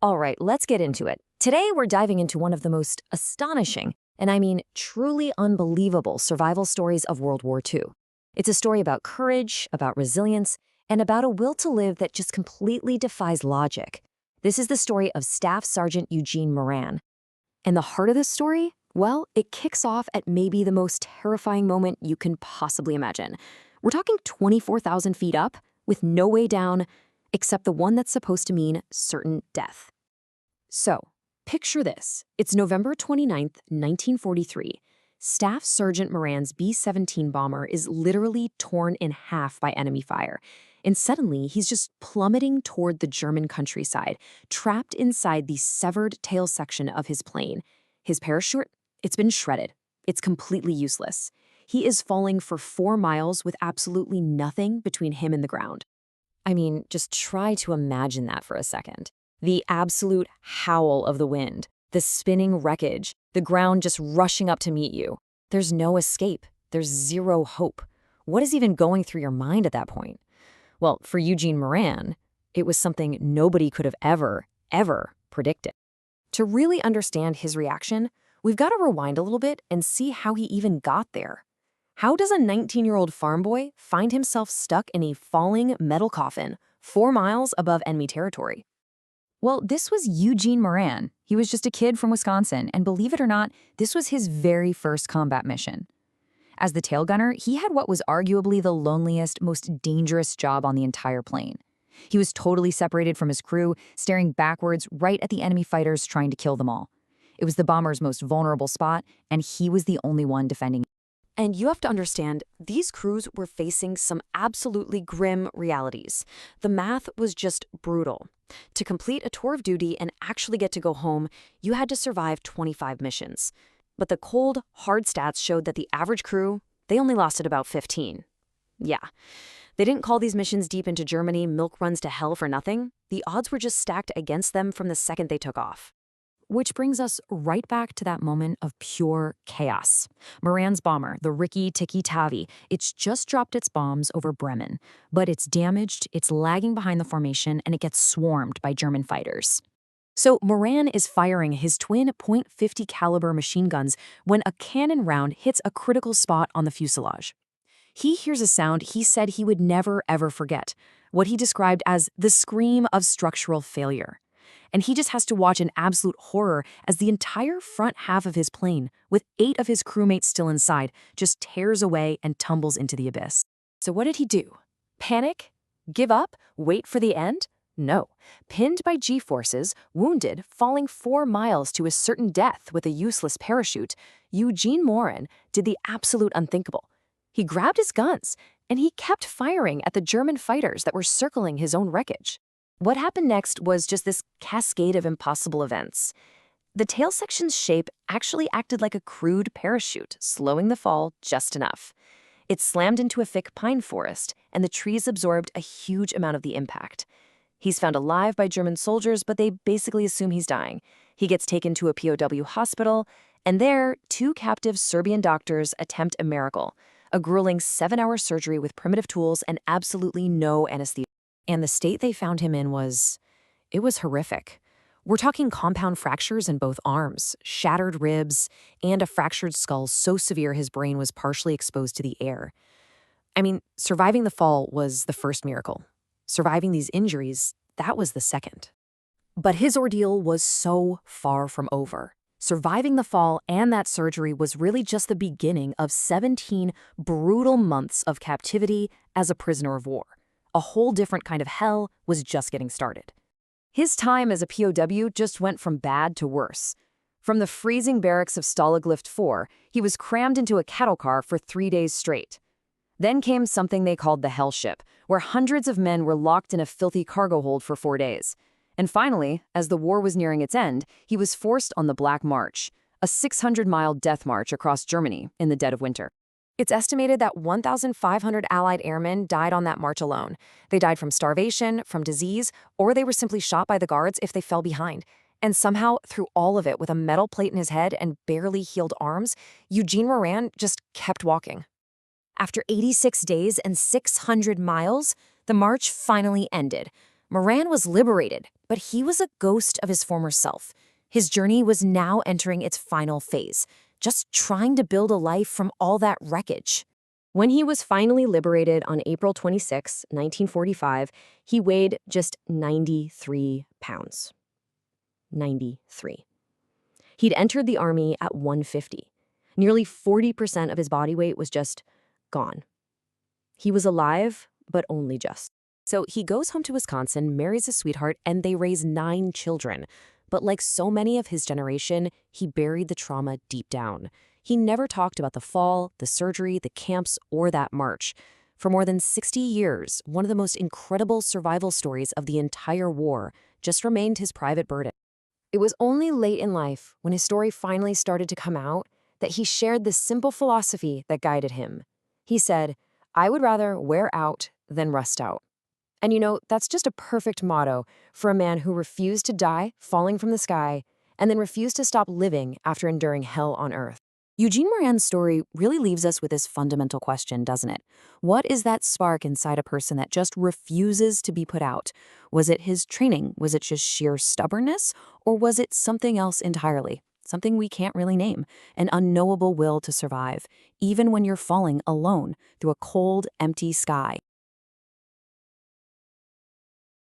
All right, let's get into it. Today, we're diving into one of the most astonishing, and I mean truly unbelievable survival stories of World War II. It's a story about courage, about resilience, and about a will to live that just completely defies logic. This is the story of Staff Sergeant Eugene Moran. And the heart of this story? Well, it kicks off at maybe the most terrifying moment you can possibly imagine. We're talking 24,000 feet up, with no way down, except the one that's supposed to mean certain death. So, picture this. It's November 29th, 1943. Staff Sergeant Moran's B-17 bomber is literally torn in half by enemy fire. And suddenly, he's just plummeting toward the German countryside, trapped inside the severed tail section of his plane. His parachute? It's been shredded. It's completely useless. He is falling for 4 miles with absolutely nothing between him and the ground. I mean, just try to imagine that for a second. The absolute howl of the wind, the spinning wreckage, the ground just rushing up to meet you. There's no escape. There's zero hope. What is even going through your mind at that point? Well, for Eugene Moran, it was something nobody could have ever predicted. To really understand his reaction, we've got to rewind a little bit and see how he even got there. How does a 19-year-old farm boy find himself stuck in a falling metal coffin 4 miles above enemy territory? Well, this was Eugene Moran. He was just a kid from Wisconsin, and believe it or not, this was his very first combat mission. As the tail gunner, he had what was arguably the loneliest, most dangerous job on the entire plane. He was totally separated from his crew, staring backwards right at the enemy fighters trying to kill them all. It was the bomber's most vulnerable spot, and he was the only one defending. And you have to understand, these crews were facing some absolutely grim realities. The math was just brutal. To complete a tour of duty and actually get to go home, you had to survive 25 missions. But the cold, hard stats showed that the average crew, they only lasted about 15. Yeah, they didn't call these missions deep into Germany milk runs to hell for nothing. The odds were just stacked against them from the second they took off. Which brings us right back to that moment of pure chaos. Moran's bomber, the Rikki-Tikki-Tavi, it's just dropped its bombs over Bremen, but it's damaged, it's lagging behind the formation, and it gets swarmed by German fighters. So Moran is firing his twin .50 caliber machine guns when a cannon round hits a critical spot on the fuselage. He hears a sound he said he would never ever forget, what he described as the scream of structural failure. And he just has to watch in absolute horror as the entire front half of his plane, with 8 of his crewmates still inside, just tears away and tumbles into the abyss. So what did he do? Panic? Give up? Wait for the end? No. Pinned by G-forces, wounded, falling 4 miles to a certain death with a useless parachute, Eugene Moran did the absolute unthinkable. He grabbed his guns, and he kept firing at the German fighters that were circling his own wreckage. What happened next was just this cascade of impossible events. The tail section's shape actually acted like a crude parachute, slowing the fall just enough. It slammed into a thick pine forest, and the trees absorbed a huge amount of the impact. He's found alive by German soldiers, but they basically assume he's dying. He gets taken to a POW hospital, and there, 2 captive Serbian doctors attempt a miracle, a grueling 7-hour surgery with primitive tools and absolutely no anesthesia. And the state they found him in was horrific. We're talking compound fractures in both arms, shattered ribs, and a fractured skull so severe his brain was partially exposed to the air. I mean, surviving the fall was the first miracle. Surviving these injuries, that was the second. But his ordeal was so far from over. Surviving the fall and that surgery was really just the beginning of 17 brutal months of captivity as a prisoner of war. A whole different kind of hell was just getting started. His time as a POW just went from bad to worse. From the freezing barracks of Stalaglift 4, he was crammed into a cattle car for 3 days straight. Then came something they called the Hell Ship, where hundreds of men were locked in a filthy cargo hold for 4 days. And finally, as the war was nearing its end, he was forced on the Black March, a 600-mile death march across Germany in the dead of winter. It's estimated that 1,500 Allied airmen died on that march alone. They died from starvation, from disease, or they were simply shot by the guards if they fell behind. And somehow, through all of it, with a metal plate in his head and barely healed arms, Eugene Moran just kept walking. After 86 days and 600 miles, the march finally ended. Moran was liberated, But he was a ghost of his former self. His journey was now entering its final phase, just trying to build a life from all that wreckage. When he was finally liberated on April 26, 1945, he weighed just 93 pounds. 93. He'd entered the Army at 150. Nearly 40% of his body weight was just gone. He was alive, but only just. So he goes home to Wisconsin, marries his sweetheart, and they raise 9 children. But like so many of his generation, he buried the trauma deep down. He never talked about the fall, the surgery, the camps, or that march. For more than 60 years, one of the most incredible survival stories of the entire war just remained his private burden. It was only late in life, when his story finally started to come out, that he shared this simple philosophy that guided him. He said, "I would rather wear out than rust out." And that's just a perfect motto for a man who refused to die falling from the sky and then refused to stop living after enduring hell on earth. Eugene Moran's story really leaves us with this fundamental question, doesn't it? What is that spark inside a person that just refuses to be put out? Was it his training? Was it just sheer stubbornness? Or was it something else entirely? Something we can't really name, an unknowable will to survive, even when you're falling alone through a cold, empty sky.